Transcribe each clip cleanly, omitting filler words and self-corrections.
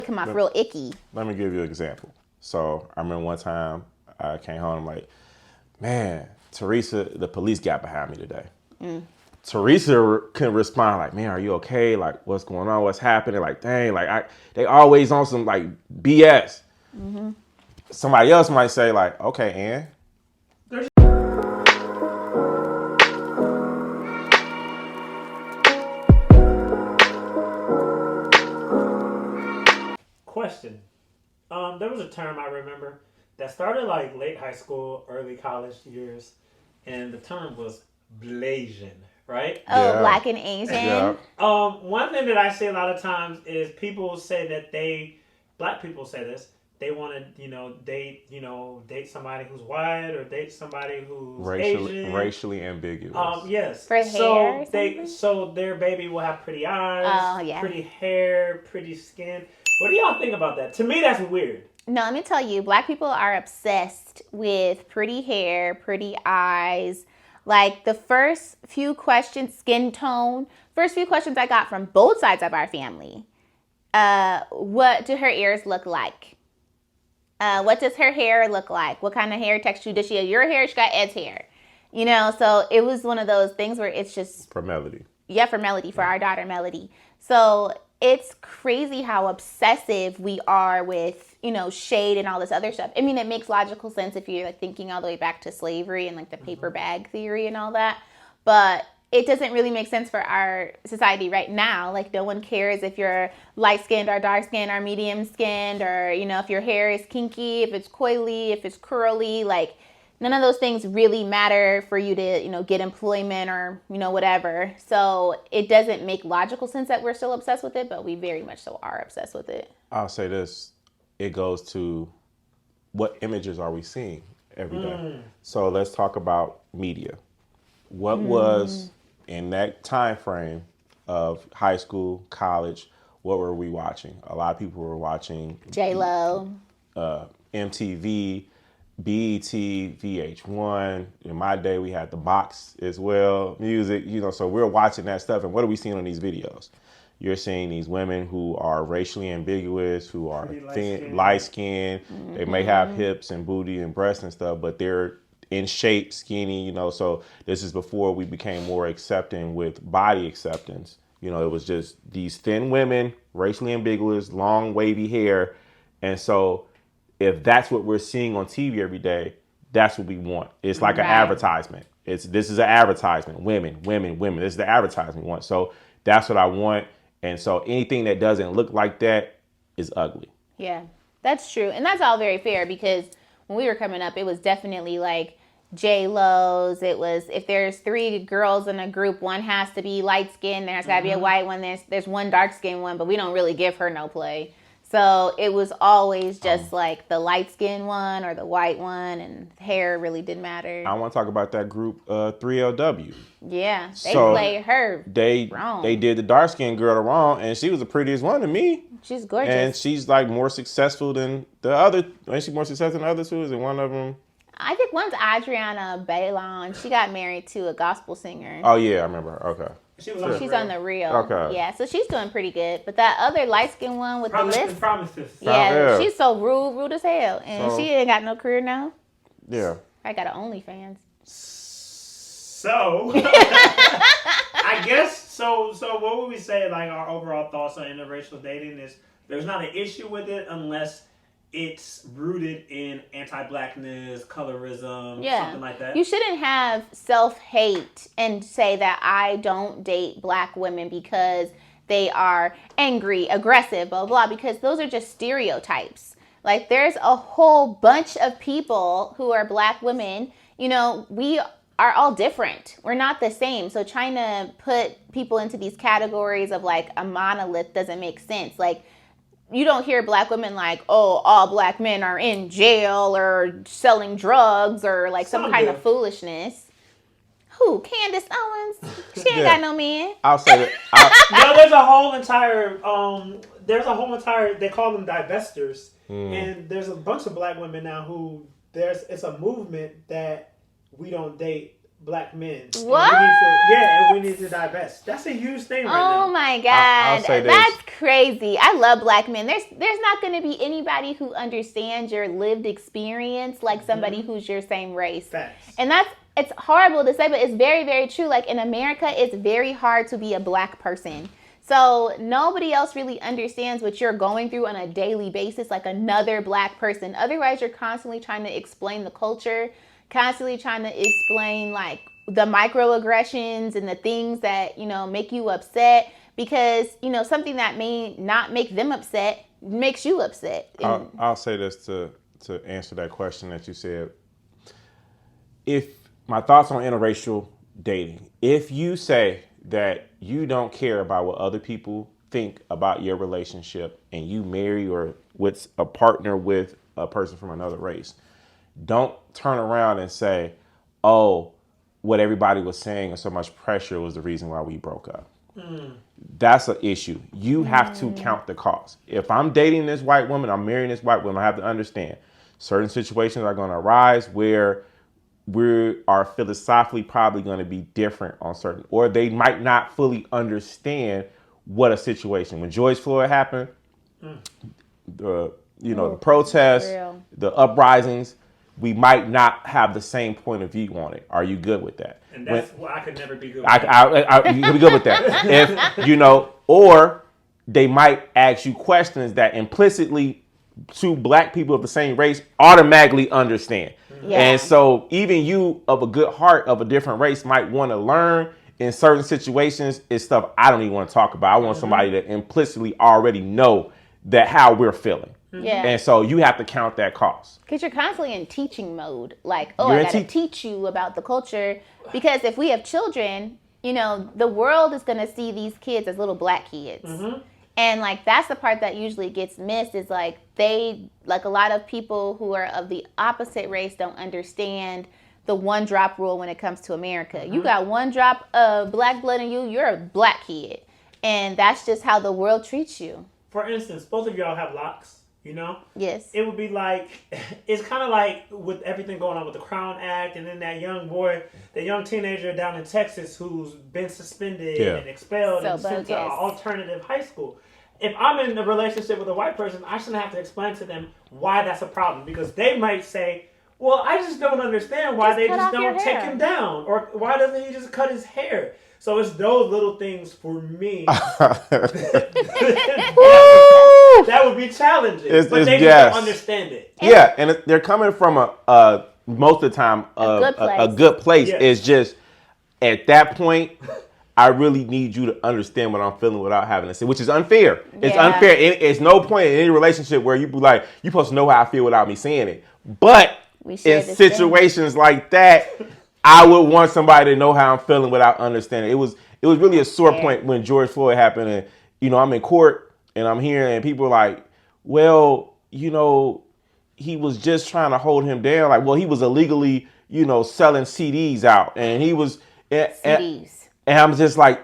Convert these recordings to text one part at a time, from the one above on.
come off real icky. Let me give you an example. So I remember one time I came home, I'm like, man, Theresa, the police got behind me today. Theresa couldn't respond like, man, are you okay? Like, what's going on? What's happening? Like, dang, like they always on some like BS. Somebody else might say like, okay, Ann. Question. There was a term I remember that started like late high school, early college years, and the term was Blasian, right? Oh, Yeah. Black and Asian. Yeah. One thing that I see a lot of times is people say that black people say this, they want to, date somebody who's white or date somebody who's Asian. Racially ambiguous. Yes. For hair So their baby will have pretty eyes, Oh, yeah. pretty hair, pretty skin. What do y'all think about that? To me, that's weird. No, let me tell you, Black people are obsessed with pretty hair, pretty eyes. Like the first few questions, skin tone, first few questions I got from both sides of our family. What do her ears look like? What does her hair look like? What kind of hair texture does she have? Your hair, she got Ed's hair. So it was one of those things where it's just... For Melody. Yeah, for Melody, for our daughter Melody. So it's crazy how obsessive we are with, shade and all this other stuff. I mean, it makes logical sense if you're like thinking all the way back to slavery and like the paper bag theory and all that. But it doesn't really make sense for our society right now. Like, no one cares if you're light-skinned or dark-skinned or medium-skinned or, if your hair is kinky, if it's coily, if it's curly. Like, none of those things really matter for you to, get employment or, whatever. So it doesn't make logical sense that we're still obsessed with it, but we very much so are obsessed with it. I'll say this. It goes to what images are we seeing every day? So let's talk about media. What was in that time frame of high school, college, what were we watching? A lot of people were watching J-Lo. MTV, BET, VH1. In my day, we had the box as well, music, so we're watching that stuff. And what are we seeing on these videos? You're seeing these women who are racially ambiguous, who are thin, light-skinned. They may have hips and booty and breasts and stuff, but they're in shape, skinny, so this is before we became more accepting with body acceptance. It was just these thin women, racially ambiguous, long, wavy hair. And so if that's what we're seeing on TV every day, that's what we want. It's like an advertisement. This is an advertisement. Women. This is the advertisement we want. So that's what I want. And so anything that doesn't look like that is ugly. Yeah, that's true. And that's all very fair because when we were coming up, it was definitely like J-Lo's. It was, if there's 3 girls in a group, one has to be light-skinned. There's got to be a white one. There's one dark-skinned one, but we don't really give her no play. So it was always just like the light-skinned one or the white one, and hair really didn't matter. I want to talk about that group 3LW. Yeah, they played her wrong. They did the dark-skinned girl wrong, and she was the prettiest one to me. She's gorgeous. And she's like more successful than the other. Ain't she more successful than the other two? Is it one of them? I think one's Adriana Bailon. She got married to a gospel singer. Oh, yeah, I remember her. Okay. She's on the Real. Okay. Yeah, so she's doing pretty good. But that other light-skinned one with the list. Promises. Yeah, she's so rude as hell. And she ain't got no career now. Yeah. I got an OnlyFans. So, I guess, so what would we say, like, our overall thoughts on interracial dating is there's not an issue with it unless it's rooted in anti-blackness, colorism, something like that. You shouldn't have self-hate and say that I don't date black women because they are angry, aggressive, blah, blah, because those are just stereotypes. Like, there's a whole bunch of people who are black women. We are all different. We're not the same. So trying to put people into these categories of like a monolith doesn't make sense. Like, you don't hear black women like, oh, all black men are in jail or selling drugs or like some kind of foolishness. Who? Candace Owens? She ain't got no man. I'll say that. No, there's a whole entire, they call them divestors. And there's a bunch of black women now who it's a movement that we don't date black men. What? And we need to divest. That's a huge thing right now. Oh my God. I'll say this. That's crazy. I love black men. There's not going to be anybody who understands your lived experience like somebody who's your same race. Facts. And it's horrible to say, but it's very, very true. Like in America, it's very hard to be a black person. So nobody else really understands what you're going through on a daily basis, like another black person. Otherwise, you're constantly trying to explain the culture, constantly trying to explain like the microaggressions and the things that, make you upset because, something that may not make them upset makes you upset. I'll say this to answer that question that you said. If my thoughts on interracial dating, if you say that you don't care about what other people think about your relationship and you marry or with a partner with a person from another race, don't turn around and say, oh, what everybody was saying and so much pressure was the reason why we broke up. That's an issue. You have to count the cost. If I'm dating this white woman, I'm marrying this white woman, I have to understand certain situations are going to arise where we are philosophically probably going to be different on certain, or they might not fully understand what a situation. When George Floyd happened, the protests, the uprisings, we might not have the same point of view on it. Are you good with that? And that's why I could never be good with that. You can be good with that. If, or they might ask you questions that implicitly two black people of the same race automatically understand. Yeah. And so even you of a good heart of a different race might want to learn in certain situations is stuff I don't even want to talk about. I want somebody to implicitly already know that how we're feeling. Yeah. And so you have to count that cost. Because you're constantly in teaching mode. Like, I got to teach you about the culture. Because if we have children, the world is going to see these kids as little black kids. And like that's the part that usually gets missed is like a lot of people who are of the opposite race don't understand the one drop rule when it comes to America. You got one drop of black blood in you, you're a black kid. And that's just how the world treats you. For instance, both of y'all have locks, Yes. It would be like, it's kind of like with everything going on with the Crown Act and then that young boy, the young teenager down in Texas who's been suspended and expelled and sent to an alternative high school. If I'm in a relationship with a white person, I shouldn't have to explain to them why that's a problem because they might say, well, I just don't understand why they just don't take him down or why doesn't he just cut his hair? So it's those little things for me that would be challenging, but they just don't understand it. Yeah, and they're coming from a most of the time a good place. Yeah. It's just at that point, I really need you to understand what I'm feeling without having to say, which is unfair. It's unfair. It's no point in any relationship where you be like, you're supposed to know how I feel without me saying it. But in situations like that, I would want somebody to know how I'm feeling without understanding. It was really a sore point when George Floyd happened, and I'm in court and I'm hearing and people are like, well, he was just trying to hold him down. Like, well, he was illegally, selling CDs out, and he was CDs. And I'm just like,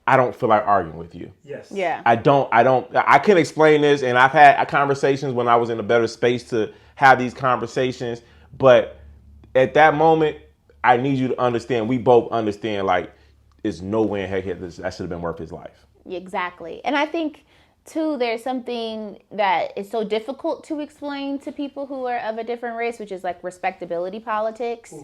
I don't feel like arguing with you. Yes. Yeah. I can explain this, and I've had conversations when I was in a better space to have these conversations, but at that moment, I need you to understand, we both understand, like, there's no way in heck that should have been worth his life. Exactly. And I think, too, there's something that is so difficult to explain to people who are of a different race, which is like respectability politics. Oof.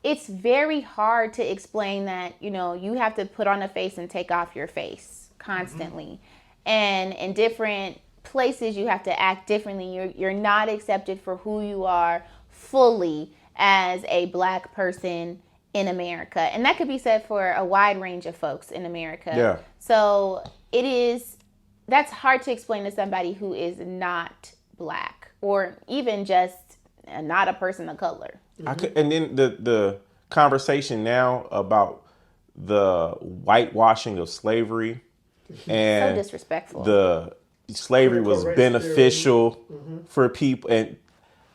It's very hard to explain that, you have to put on a face and take off your face constantly. And in different places, you have to act differently. You're not accepted for who you are fully as a black person in America. And that could be said for a wide range of folks in America. Yeah. So that's hard to explain to somebody who is not black or even just not a person of color. And then the conversation now about the whitewashing of slavery and so disrespectful. The slavery was beneficial for people, and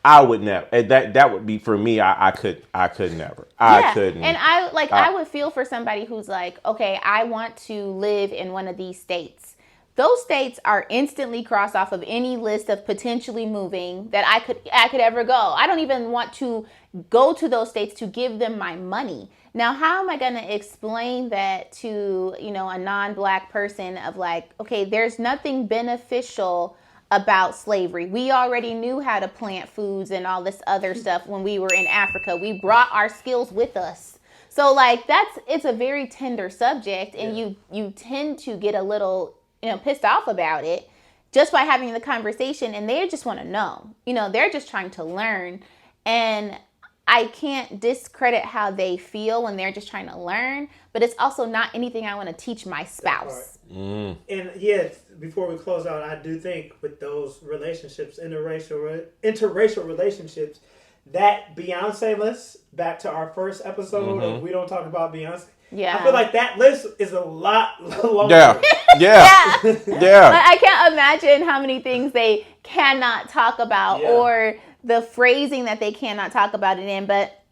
I would never. That would be for me. I could never. I couldn't. And I would feel for somebody who's like, okay, I want to live in one of these states, those states are instantly crossed off of any list of potentially moving that I could ever go. I don't even want to go to those states to give them my money. Now, how am I going to explain that to, a non-black person of like, okay, there's nothing beneficial about slavery. We already knew how to plant foods and all this other stuff when we were in Africa. We brought our skills with us. So like it's a very tender subject, and you tend to get a little pissed off about it just by having the conversation, and they just want to know. They're just trying to learn, and I can't discredit how they feel when they're just trying to learn, but it's also not anything I want to teach my spouse. And yes, before we close out, I do think with those relationships, interracial relationships, that Beyonce list, back to our first episode of We Don't Talk About Beyonce. Yeah. I feel like that list is a lot longer. Yeah. But I can't imagine how many things they cannot talk about or the phrasing that they cannot talk about it in. But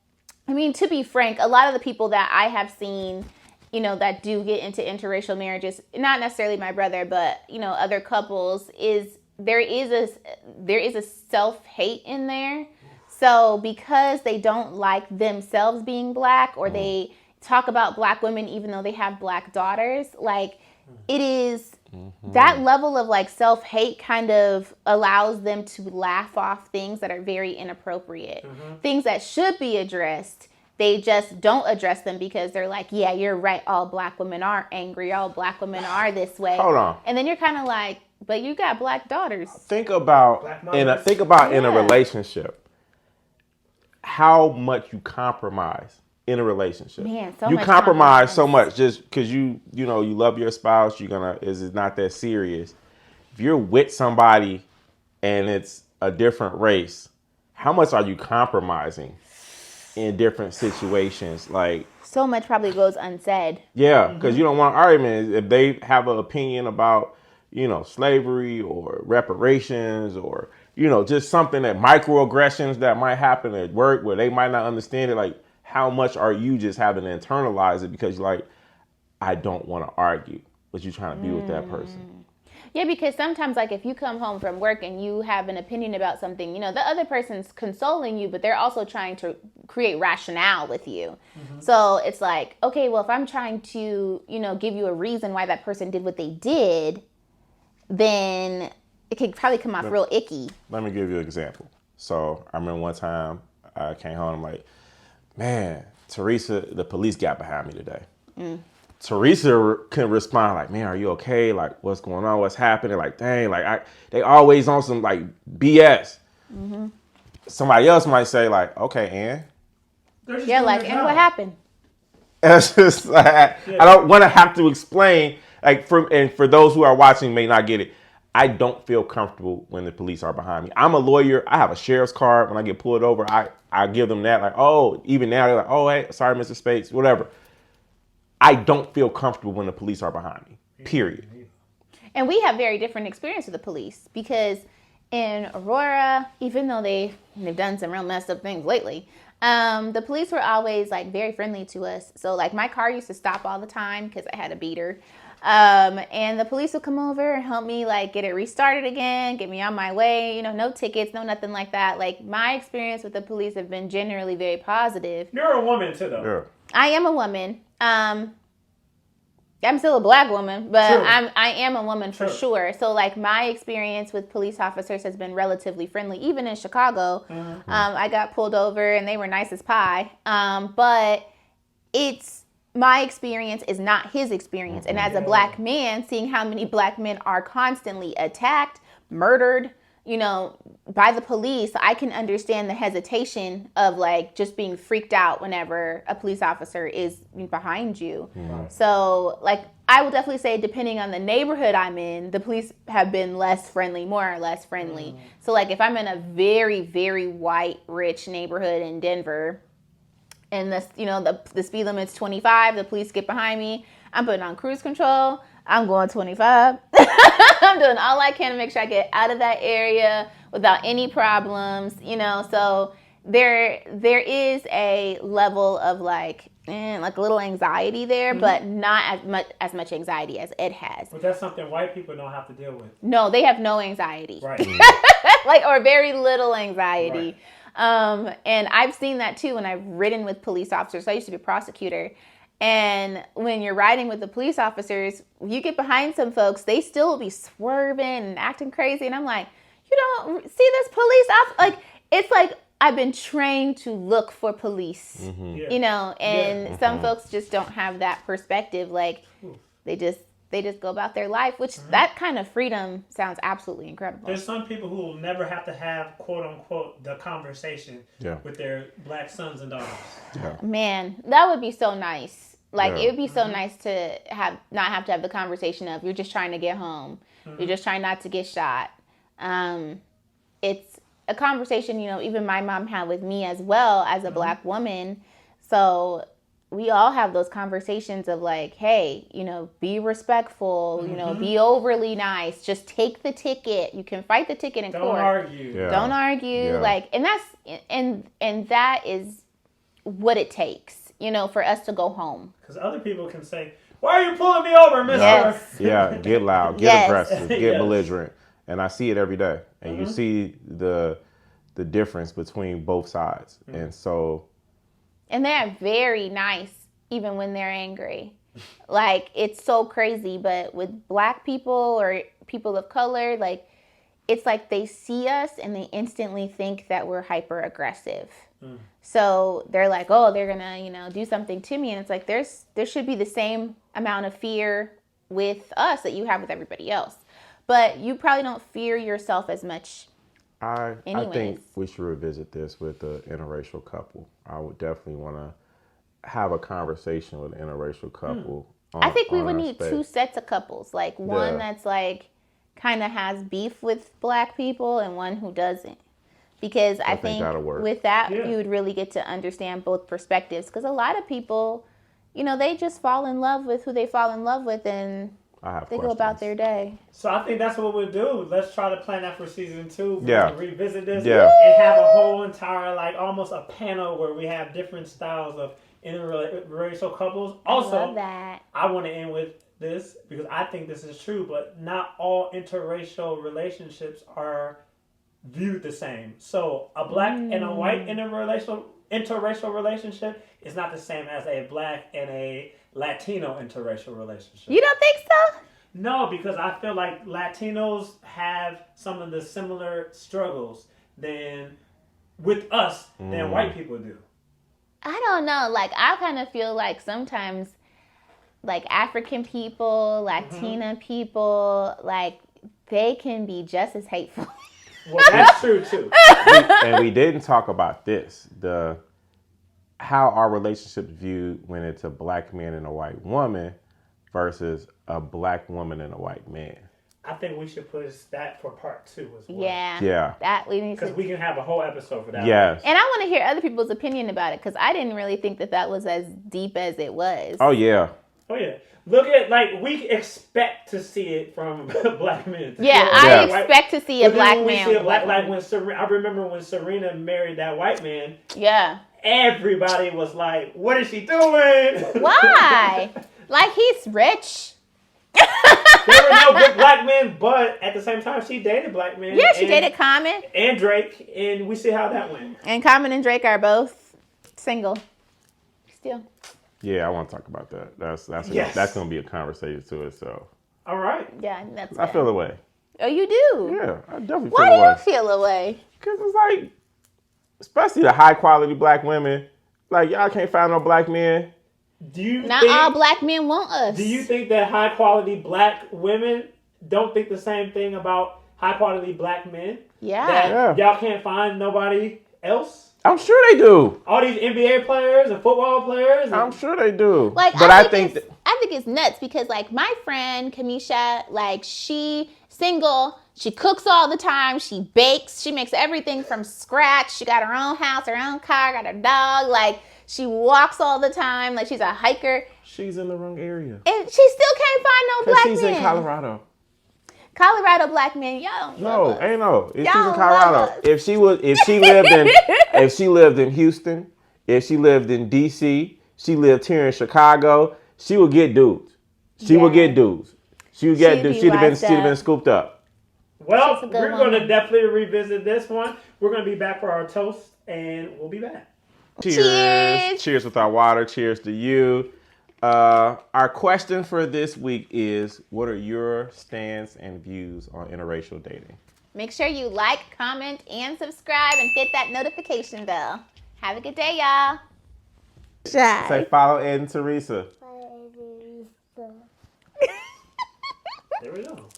I mean, to be frank, a lot of the people that I have seen, that do get into interracial marriages, not necessarily my brother, but, other couples, there is a self-hate in there. So because they don't like themselves being black, or they talk about black women even though they have black daughters, like it is that level of like self-hate kind of allows them to laugh off things that are very inappropriate, things that should be addressed. They just don't address them because they're like, yeah, you're right, all black women are angry, all black women are this way. Hold on. And then you're kind of like, but you got black daughters. Think about in a relationship, how much you compromise in a relationship. Man, you compromise so much just because you love your spouse. It's not that serious. If you're with somebody and it's a different race, how much are you compromising in different situations? Like, so much probably goes unsaid. Yeah, because you don't want an argument. If they have an opinion about slavery or reparations, or just something that microaggressions that might happen at work where they might not understand it, like how much are you just having to internalize it because you're like, I don't want to argue, but you're trying to be with that person. Yeah, because sometimes like if you come home from work and you have an opinion about something, the other person's consoling you, but they're also trying to create rationale with you. So it's like, okay, well, if I'm trying to, give you a reason why that person did what they did, then it could probably come off real icky. Let me give you an example. So I remember one time I came home, I'm like, man, Theresa, the police got behind me today. Theresa couldn't respond like, man, are you okay? Like, what's going on? What's happening? Like, dang, like they always on some like BS. Somebody else might say like, okay, Ann. Yeah, like, and what happened? And it's just like, I don't want to have to explain. Like, for those who are watching may not get it, I don't feel comfortable when the police are behind me. I'm a lawyer. I have a sheriff's card. When I get pulled over, I give them that. Like, oh, even now they're like, oh, hey, sorry, Mr. Spates, whatever. I don't feel comfortable when the police are behind me, period. And we have very different experience with the police because in Aurora, even though they've done some real messed up things lately, the police were always like very friendly to us. So like my car used to stop all the time because I had a beater. And the police would come over and help me like get it restarted again, get me on my way, no tickets, no nothing like that. Like my experience with the police have been generally very positive. You're a woman too though. Yeah. I am a woman. I'm still a black woman, but I am a woman for sure. So like my experience with police officers has been relatively friendly. Even in Chicago, I got pulled over and they were nice as pie. But my experience is not his experience. And as a black man, seeing how many black men are constantly attacked, murdered, by the police, I can understand the hesitation of like just being freaked out whenever a police officer is behind you. So like I will definitely say, depending on the neighborhood I'm in, the police have been more or less friendly. So like if I'm in a very, very white, rich neighborhood in Denver, and the speed limit's 25, the police get behind me, I'm putting on cruise control, I'm going 25. I'm doing all I can to make sure I get out of that area without any problems, so there is a level of like like a little anxiety there, but not as much anxiety as Ed has. But that's something white people don't have to deal with. No, they have no anxiety. Right. Like, or very little anxiety. Right. And I've seen that too when I've ridden with police officers. I used to be a prosecutor. And when you're riding with the police officers, you get behind some folks, they still will be swerving and acting crazy. And I'm like, you don't see this police officer? Like, it's like I've been trained to look for police, you know, and some folks just don't have that perspective. Like, they just go about their life, which that kind of freedom sounds absolutely incredible. There's some people who will never have to have, quote unquote, the conversation Yeah. with their black sons and daughters. Yeah. Man, that would be so nice. Like, Yeah. it would be so nice to not have to have the conversation of you're just trying to get home. You're just trying not to get shot. It's a conversation, you know, even my mom had with me as well as a black woman. So we all have those conversations of like, hey, you know, be respectful, you know, be overly nice. Just take the ticket. You can fight the ticket in Don't court. argue. Yeah. Don't argue. Yeah. Like, and that's, and that is what it takes, you know, for us to go home. Because other people can say, why are you pulling me over, mister? Yes. Yeah, get loud, get Yes. aggressive, get Yes. belligerent. And I see it every day. And you see the difference between both sides. And so And they're very nice even when they're angry. Like, it's so crazy. But with black people or people of color, like, it's like they see us and they instantly think that we're hyper aggressive. So they're like, oh, they're gonna, you know, do something to me. And it's like there should be the same amount of fear with us that you have with everybody else. But you probably don't fear yourself as much. I think Anyways. we should revisit this with an interracial couple. I would definitely want to have a conversation with an interracial couple. I think we on would our need space. two sets of couples, like one Yeah. that's like kind of has beef with black people and one who doesn't. Because I think think that'll work. with that, Yeah. you would really get to understand both perspectives. Because a lot of people, you know, they just fall in love with who they fall in love with and I have they go about their day. So I think that's what we'll do. Let's try to plan that for season 2. We're Yeah. gonna revisit this Yeah. and have a whole entire, like, almost a panel where we have different styles of interracial couples. Also, I love that. I want to end with this because I think this is true, but not all interracial relationships are viewed the same. So a black and a white interracial relationship is not the same as a black and a Latino interracial relationship. You don't think so? No, because I feel like Latinos have some of the similar struggles than with us than white people do. I don't know. Like, I kind of feel like sometimes, like, African people, Latina people, like, they can be just as hateful. Well, that's true too. And we didn't talk about this, how our relationship viewed when it's a black man and a white woman versus a black woman and a white man. I think we should push that for part 2 as well. Yeah. That we need Because to. we can have a whole episode for that. Yes. And I want to hear other people's opinion about it because I didn't really think that was as deep as it was. Oh yeah. Oh yeah. Look at, like, we expect to see it from black men. Yeah, Yeah. I expect to see a But then black when we man. see a with black, white like woman. when I remember when Serena married that white man, Yeah. everybody was like, "What is she doing?" Why? Like, he's rich. There were no good black men, but at the same time, she dated black men. Yeah, she and, dated Common. and Drake, and we see how that went. And Common and Drake are both single. Still. Yeah, I want to talk about that. That's Yes. that's gonna be a conversation to itself. All right. Yeah, that's I fair. feel the way. Oh, you do? Yeah, I definitely Why feel do the way. you feel away? Because it's like, especially the high quality black women, like y'all can't find no black men. Do you Not think, all black men want us. Do you think that high quality black women don't think the same thing about high quality black men? Yeah. That Yeah. y'all can't find nobody else? I'm sure they do. All these NBA players and football players. And, I'm sure they do. Like, but I think think it's nuts because, like, my friend Kamisha, like, she single, she cooks all the time, she bakes, she makes everything from scratch. She got her own house, her own car, got her dog. Like, she walks all the time. Like, she's a hiker, she's in the wrong area. and she still can't find no Because black she's men. in Colorado. Colorado black men, y'all don't No, love us. ain't no. If she's Y'all in love Colorado, us. if she lived in Houston, if she lived in DC, She lived here in Chicago. She would get dudes. She would get dudes. She would get dudes. She'd have been scooped up. Well, we're going to definitely revisit this one. We're going to be back for our toast, and we'll be back. Cheers. Cheers with our water. Cheers to you. Our question for this week is, what are your stands and views on interracial dating? Make sure you like, comment, and subscribe, and hit that notification bell. Have a good day, y'all. Say follow Ed and Theresa. There we go.